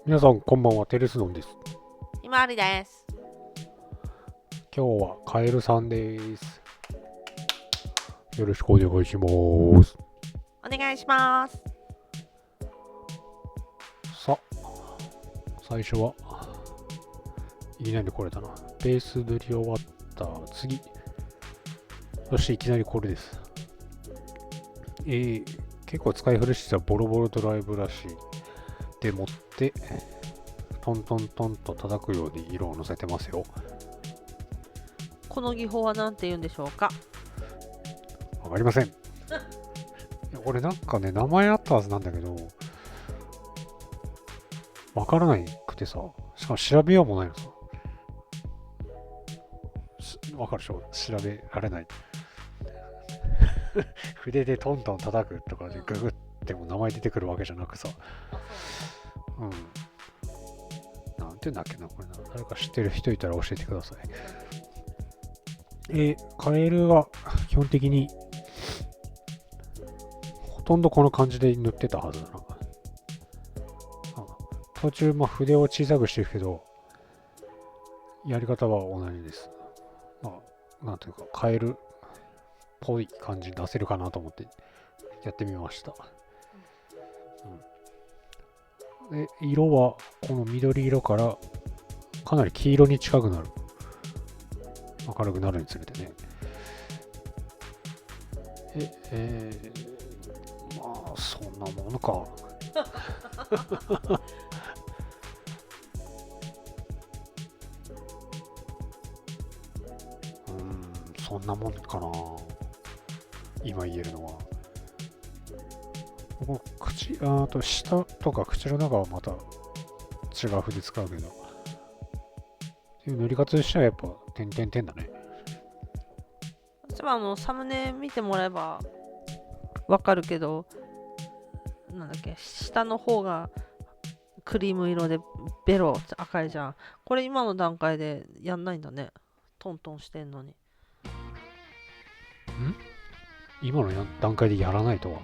皆さんこんばんは、テレスノンです。ひまわりです。今日はカエルさんです。よろしくお願いします。お願いします。さ、最初はいきなりこれだな。ベース振り終わった次。そしていきなりこれです。結構使い古したボロボロドライブラシで持ってトントントンと叩くように色をのせてますよ。この技法は何て言うんでしょうか？わかりません。これなんかね、名前あったはずなんだけど、わからないくてさ、しかも調べようもないのさ。わかるでしょ、調べられない。筆でトントン叩くとかでググっても名前出てくるわけじゃなくさ。うん。なんて言うんだっけな、これな。誰か知ってる人いたら教えてください。カエルは基本的にほとんどこの感じで塗ってたはずだな。途中、筆を小さくしてるけど、やり方は同じです。なんというか、カエルっぽい感じに出せるかなと思ってやってみました。で、色はこの緑色からかなり黄色に近くなる。明るくなるにつれてね。そんなものか。そんなもんかな。今言えるのは。このあと下とか口の中はまた違う筆使うけど。っていう塗り方としてはやっぱ点々点だね。私はサムネ見てもらえばわかるけど、なんだっけ、下の方がクリーム色でベロ赤いじゃん。これ今の段階でやんないんだね。トントンしてんのに。今の段階でやらないとは。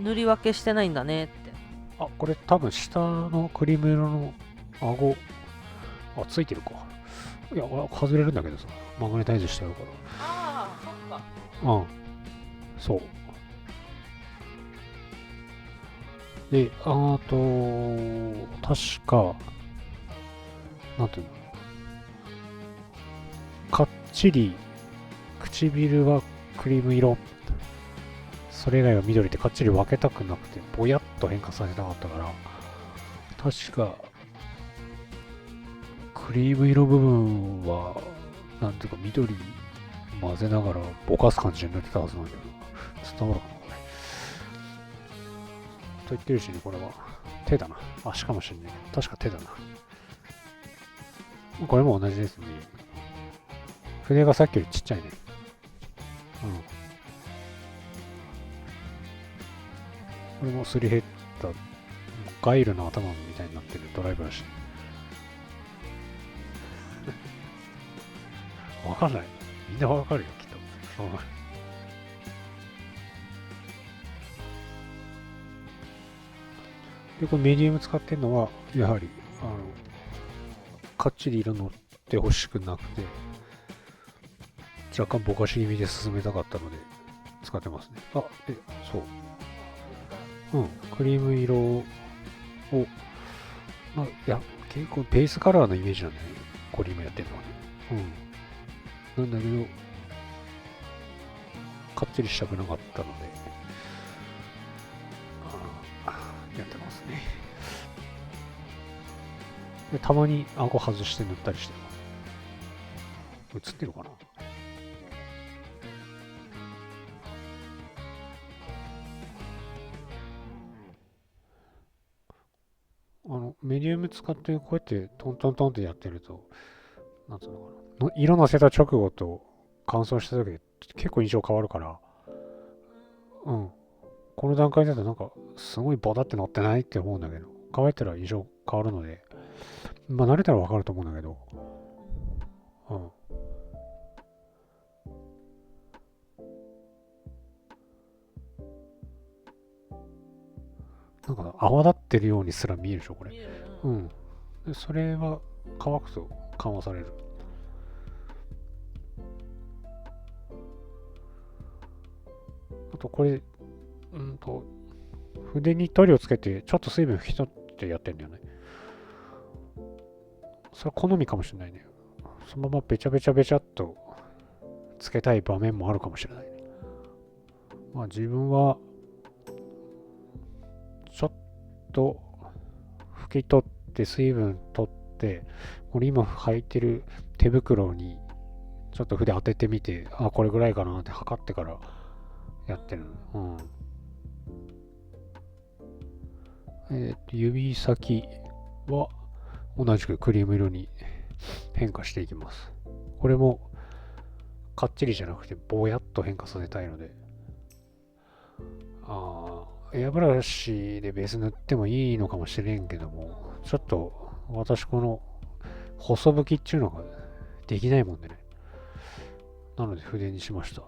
塗り分けしてないんだねって。これ多分下のクリーム色の顎、ついてるか。いや、外れるんだけどさ、マグネタイズしてあるかああ、そっか。ら。そう。で、確か、なんていうの、かっちり、唇はクリーム色、それ以外は緑ってかっちり分けたくなくて、ぼやっと変化させたかったから、確か、クリーム色部分は、なんていうか緑混ぜながらぼかす感じで塗ってたはずなんだけど、伝わるかな、これ。と言ってるうちにこれは手だな。足かもしれないけど、確か手だな。これも同じですね。筆がさっきよりちっちゃいね。これもすり減ったガイルの頭みたいになってるドライブらしい。わかんない。みんなわかるよ、きっと。で、これメディウム使ってるのは、やはり、かっちり色乗ってほしくなくて、若干ぼかし気味で進めたかったので、使ってますね。そう。クリーム色を、いや、結構ベースカラーのイメージなんだよね。これ今やってるのはね。なんだけど、かっちりしたくなかったので、やってますね。で、たまに顎外して塗ったりしてます。映ってるかな。メディウム使ってこうやってトントントンってやってると、なんつうのかな。色のせた直後と乾燥した時で結構印象変わるから、この段階だとなんかすごいボタって乗ってないって思うんだけど、乾いたら印象変わるので、慣れたらわかると思うんだけど、うん。なんか泡立ってるようにすら見えるでしょ、これ。見えるうん。でそれは乾くと緩和される。あとこれ、筆に塗料つけて、ちょっと水分拭き取ってやってんだよね。それは好みかもしれないね。そのままべちゃべちゃべちゃっとつけたい場面もあるかもしれないね。まあ自分は、ちょっと拭き取って水分取って、俺今履いてる手袋にちょっと筆当ててみて、あ、これぐらいかなって測ってからやってる。うん。指先は同じくクリーム色に変化していきます。これもかっちりじゃなくてぼやっと変化させたいので、エアブラシでベース塗ってもいいのかもしれんけども、ちょっと私この細吹きっていうのができないもんでね。なので筆にしました。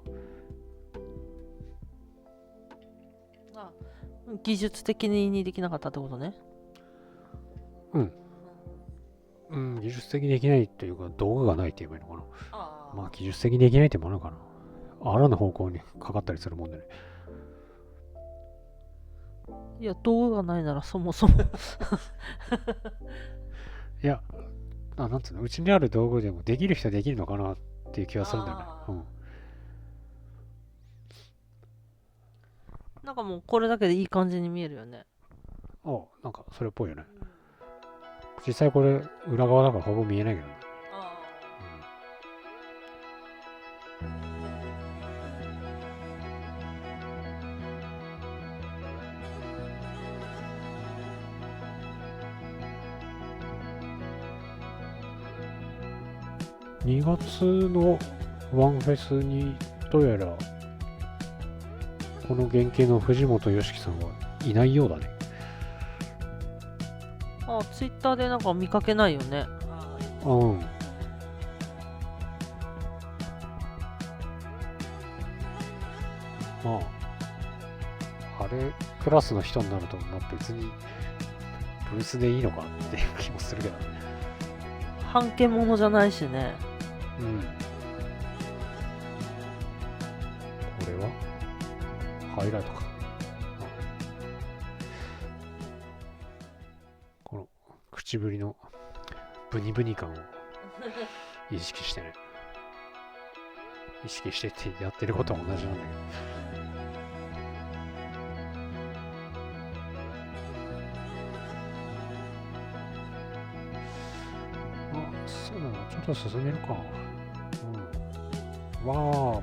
技術的にできなかったってことね。うん、技術的にできないというか、道具がないって言えばいいのかな。まあ、技術的にできないってものかな。あらぬ方向にかかったりするもんでね。いや、道具がないならそもそもいや、なんつうの、うちにある道具でもできる人はできるのかなっていう気がするんだよね。なんかもうこれだけでいい感じに見えるよね。なんかそれっぽいよね。実際これ裏側だからほぼ見えないけどね。2月のワンフェスにどうやらこの原型の藤本良樹さんはいないようだね。ツイッターでなんか見かけないよね。うん。まあ、あれクラスの人になると、まあ、別にブースでいいのかっていう気もするけどね。半径ものじゃないしね。うん。これはハイライトか。この口ぶりのブニブニ感を意識してね。意識してってやってることは同じなんだけど。そうだな、ちょっと進めるか。わー。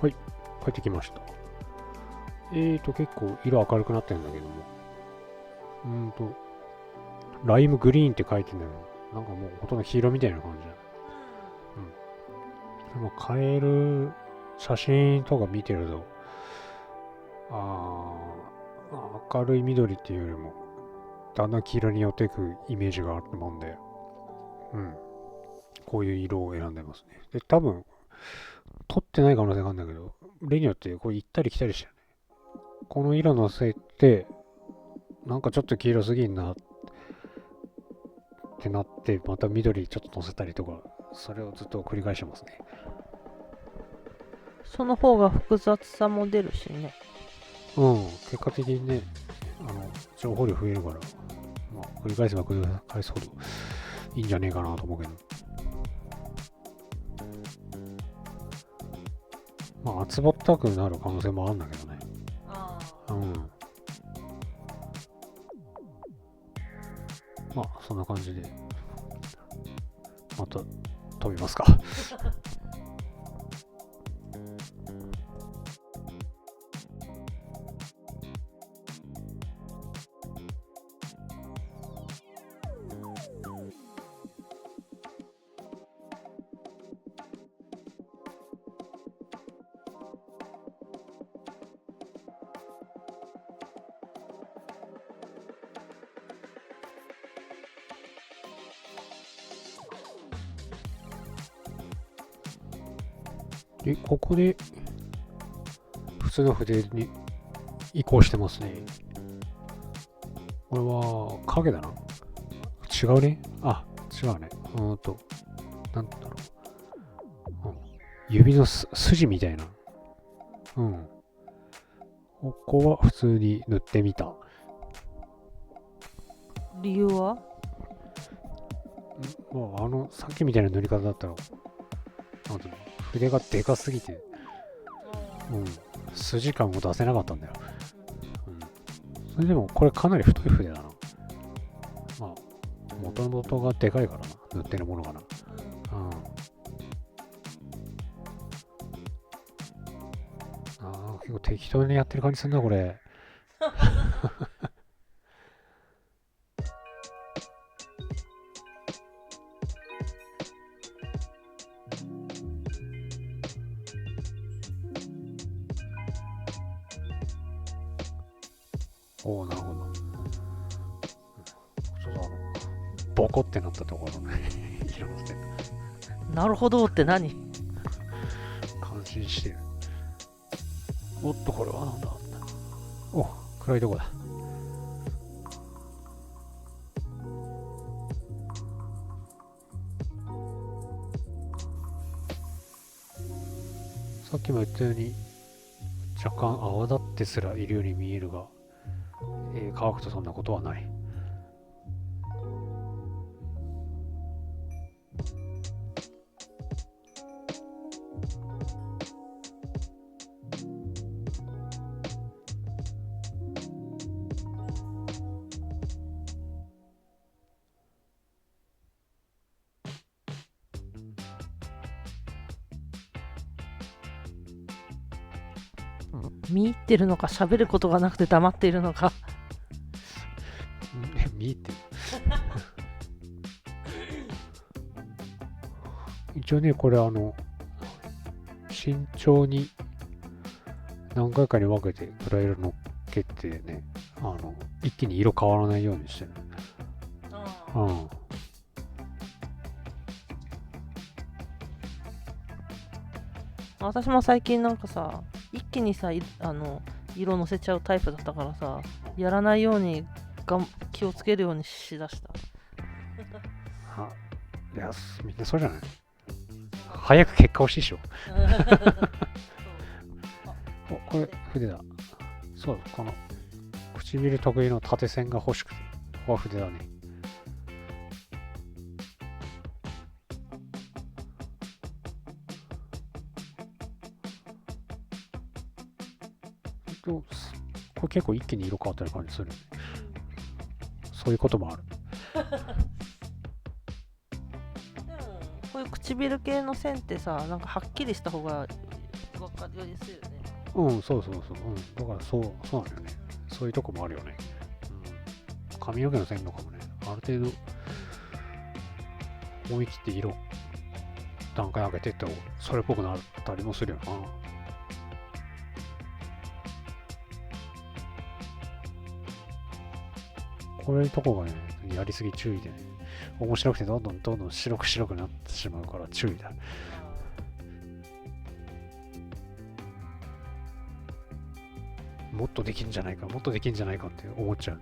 はい、帰ってきました。結構色明るくなってるんだけども。ライムグリーンって書いてんだけど、なんかもうほとんど黄色みたいな感じだ。でも変える写真とか見てると、明るい緑っていうよりも、だんだん黄色に寄っていくイメージがあるもんで、こういう色を選んでますね。で、多分、撮ってない可能性があるんだけど、例によってこう行ったり来たりしてるね。この色のせいで、なんかちょっと黄色すぎんなってなって、また緑ちょっと乗せたりとか、それをずっと繰り返してますね。その方が複雑さも出るしね。結果的にね、情報量増えるから、繰り返せば繰り返すほどいいんじゃねえかなと思うけど。厚ぼったくなる可能性もあるんだけどね。そんな感じで、また飛びますか。で、ここで普通の筆に移行してますね。これは影だな。違うね。違うね。なんだろう。指の筋みたいな。ここは普通に塗ってみた。理由は？さっきみたいな塗り方だったら、筆がでかすぎて、筋感を出せなかったんだよ。それでもこれかなり太い筆だな。元々がでかいからな、塗ってるものがな。結構適当にやってる感じするな、これ。なるほど。ボコってなったところね。色のせなるほどって何？感心してる。おっと、これはなんだ。暗いとこだ。さっきも言ったように、若干泡立ってすらいるように見えるが、乾くとそんなことはない。見入ってるのか、喋ることがなくて黙っているのか。見入ってる。一応ね、これ慎重に何回かに分けて暗い色乗っけてね、一気に色変わらないようにしてる。私も最近なんかさ、一気にさ、色乗せちゃうタイプだったからさ、やらないように気をつけるようにしだした。いや、みんなそうじゃない？早く結果欲しいでしょ。これ筆だ。そう、この唇得意の縦線が欲しくて、ここは筆だね。結構一気に色変わった感じする。そういうこともある。でもこういう唇系の線ってさ、なんかはっきりした方が分かりやすいよね。そうそうそう。だからそうなんだよね。そういうとこもあるよね。髪の毛の線とかもね、ある程度思い切って色段階上げていった方がそれっぽくなったりもするよな。こういうとこがね、やりすぎ注意でね、面白くてどんどん白くなってしまうから注意だ。もっとできんじゃないかって思っちゃう。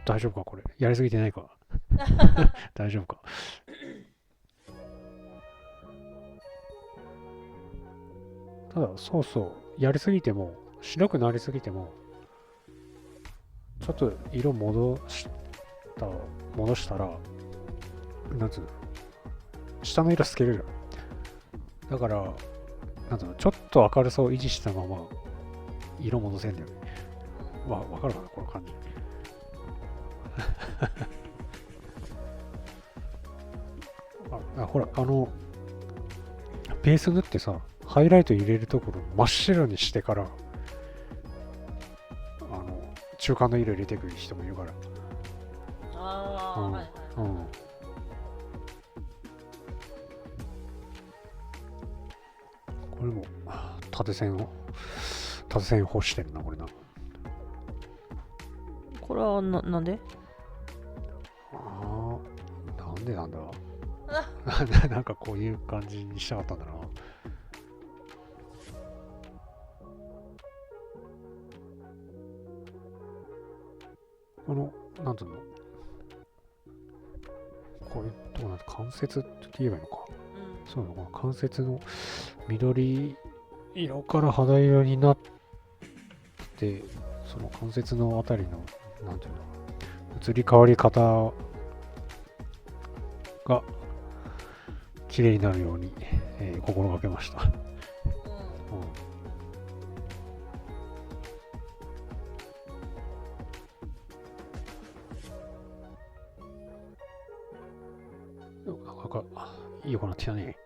大丈夫かこれ。やりすぎてないか大丈夫か。ただ、やりすぎても、白くなりすぎても、ちょっと色戻したら、なんつうの、下の色透けるじゃん。だから、なんつうの、ちょっと明るさを維持したまま、色戻せんだよね。わかるかなこの感じ。ほら、ベース塗ってさ、ハイライト入れるところ真っ白にしてから、中間の色入れてくる人もいるから。これも、縦線干してるな、これな。これはなんで？なんでなんだなんかこういう感じにしたかったんだな。なんていうの、こういうとこなんて関節って言えばいいのか。そうなのかな、関節の緑色から肌色になって、その関節のあたりの、なんていうの、移り変わり方が綺麗になるように、心がけました。なんかいいよくなってきたね。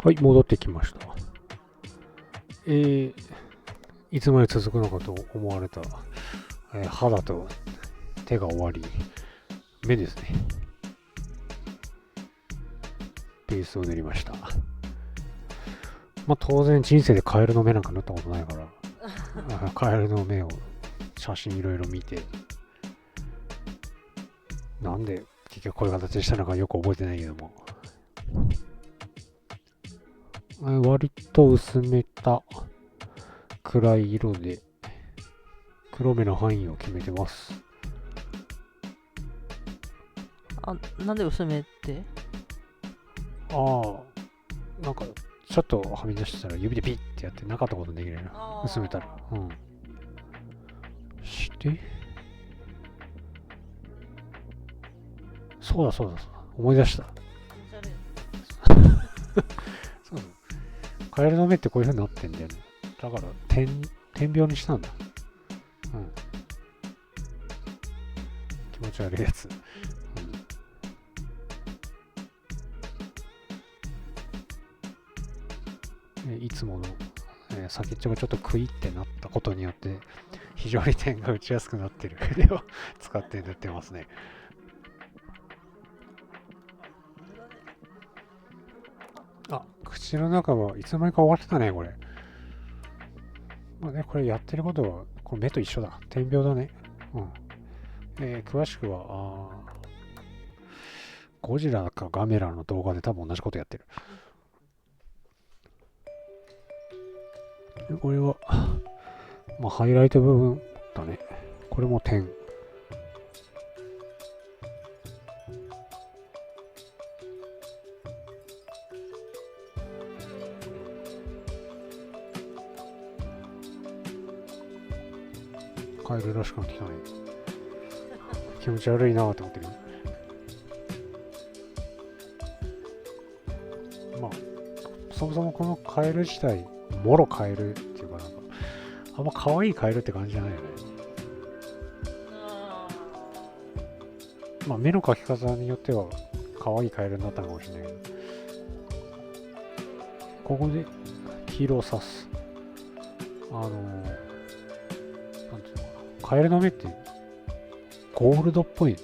はい、戻ってきました。いつまで続くのかと思われた、肌と手が終わり、目ですね。ベースを塗りました。まあ当然人生でカエルの目なんか塗ったことないから、カエルの目を写真いろいろ見て、なんで結局こういう形にしたのかよく覚えてないけども、割と薄めた暗い色で黒目の範囲を決めてます。なんで薄めって？なんかちょっとはみ出したら指でピッてやってなかったことできないな。薄めたら。して、そうだ。思い出した。そうだ。カエルの目ってこういう風になってんだよね。だから点描にしたんだ。気持ち悪いやつ。いつもの、先っちょがちょっとクイってなったことによって非常に点が打ちやすくなってる筆を使って塗ってますね。口の中はいつの間にか終わってたね、これ。まあね、これやってることはこれ目と一緒だ。点描だね。詳しくはゴジラかガメラの動画で多分同じことやってる。これは、ハイライト部分だね。これも点。カエルらしくなってきたね。気持ち悪いなぁと思ってる。そもそもこのカエル自体、もろカエルっていうかあんま可愛いカエルって感じじゃないよね。目の描き方によっては可愛いカエルになったのかもしれないけど、ここで黄色を刺す。なんていうのかな、カエルの目ってゴールドっぽい。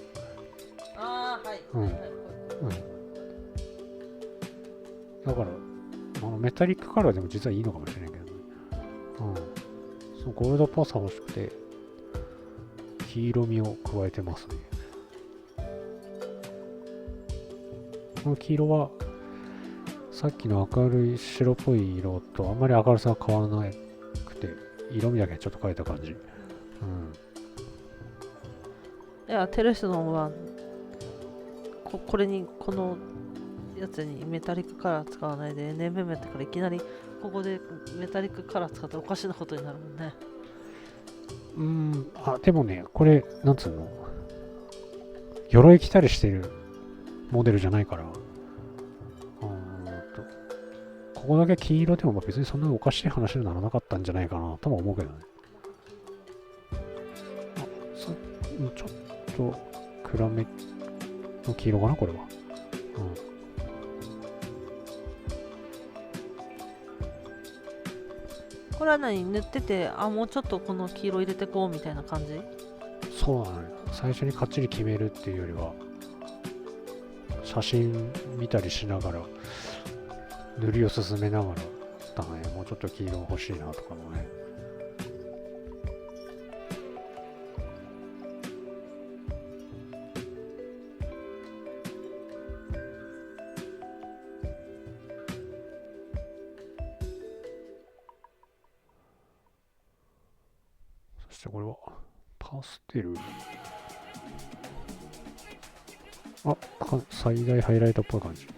だからメタリックカラーでも実はいいのかもしれないけどね。そのゴールドっぽさ欲しくて黄色みを加えてますね。この黄色はさっきの明るい白っぽい色とあんまり明るさが変わらなくて、色味だけちょっと変えた感じ。いや、テレスノンはこのやつにメタリックカラー使わないで NMM やったから、いきなりここでメタリックカラー使ったらおかしなことになるもんね。でもね、これなんつうの、鎧着たりしてるモデルじゃないから、ここだけ黄色でも別にそんなおかしい話にならなかったんじゃないかなとも思うけどね。ちょっと暗めの黄色かな、これは。これは塗ってて、もうちょっとこの黄色入れてこうみたいな感じ？そうなのよ。最初にかっちり決めるっていうよりは、写真見たりしながら塗りを進めながらだね。もうちょっと黄色欲しいなとかもね。そしてこれはパステル。最大ハイライトっぽい感じ。こ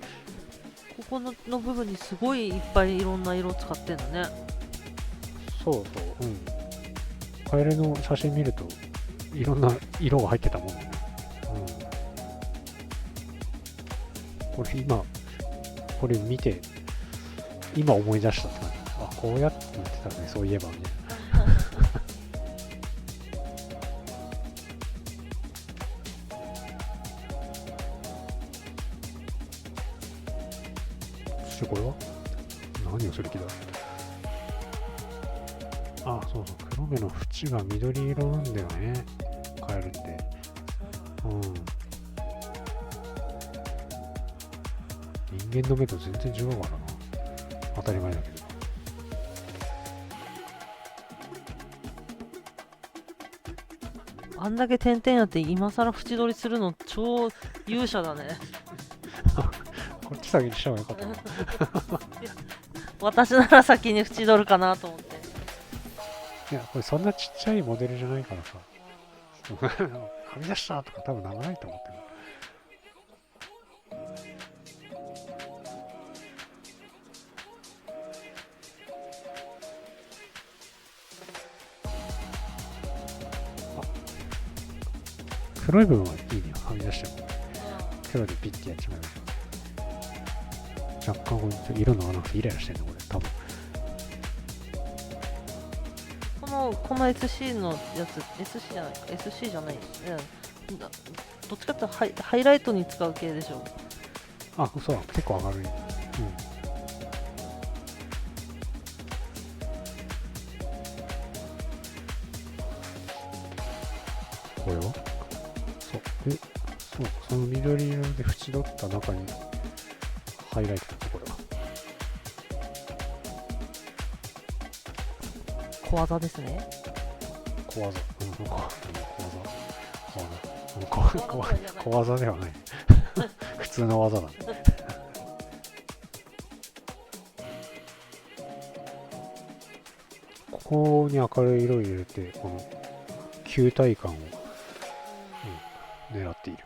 この部分にすごいいっぱいいろんな色使ってんだね。そう。カエルの写真見るといろんな色が入ってたもんね。これ見て今思い出したって感じ。こうやって言ってたね、そういえばね。そしてこれはするけど。あ、そうそう、黒目の縁が緑色なんだよね。カエルって。うん。人間の目と全然違うからな。当たり前だけど。あんだけ点々やって今更縁取りするの超勇者だね。こっち先にした方がよかったな。私なら先に縁取るかなと思って。いや、これそんなちっちゃいモデルじゃないからさ。はみ出したとか多分ならないと思ってる。黒い部分はいいね、はみ出しても。黒でピッてやっちまう。若干これ色の合わなくてイライラしてんの、これ、多分。この SC のやつ、SC じゃないか、SC じゃない。どっちかっていうとハイライトに使う系でしょ。あ、そう、結構明るい。うん。これはそう。で、そう、その緑色で縁取った中にハイライトだったこれは。小技ですね。小技。小技ではない。普通の技だね。ここに明るい色を入れて、この球体感を、狙っている。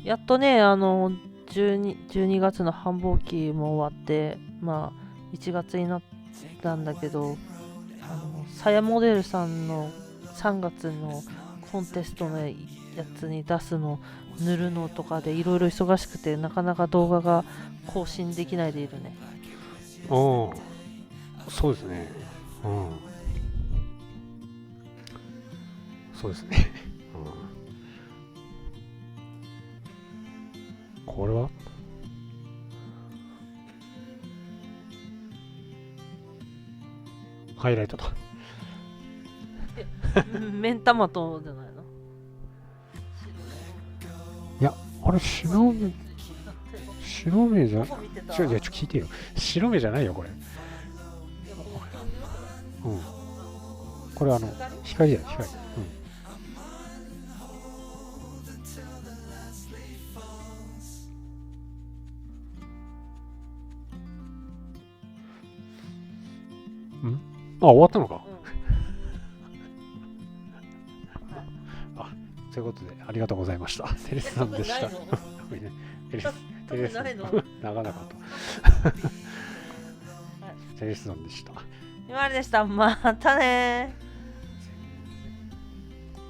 やっとね、12月の繁忙期も終わって、まあ、1月になったんだけど、サヤモデルさんの3月のコンテストのやつに出すの、塗るのとかでいろいろ忙しくて、なかなか動画が更新できないでいるね。ああ、そうですね。うん。そうですね。うん、これはハイライトだ。目ん玉とじゃないの？いや、あれ白目じゃ、聞いてよ。白目じゃないよ、これ。うん。これ光だよ、光。うん。あ、終わったのか。あ、ということで、ありがとうございました。テレスさんでした。テレス長々と。テレスさんでした。今まででした。またねー。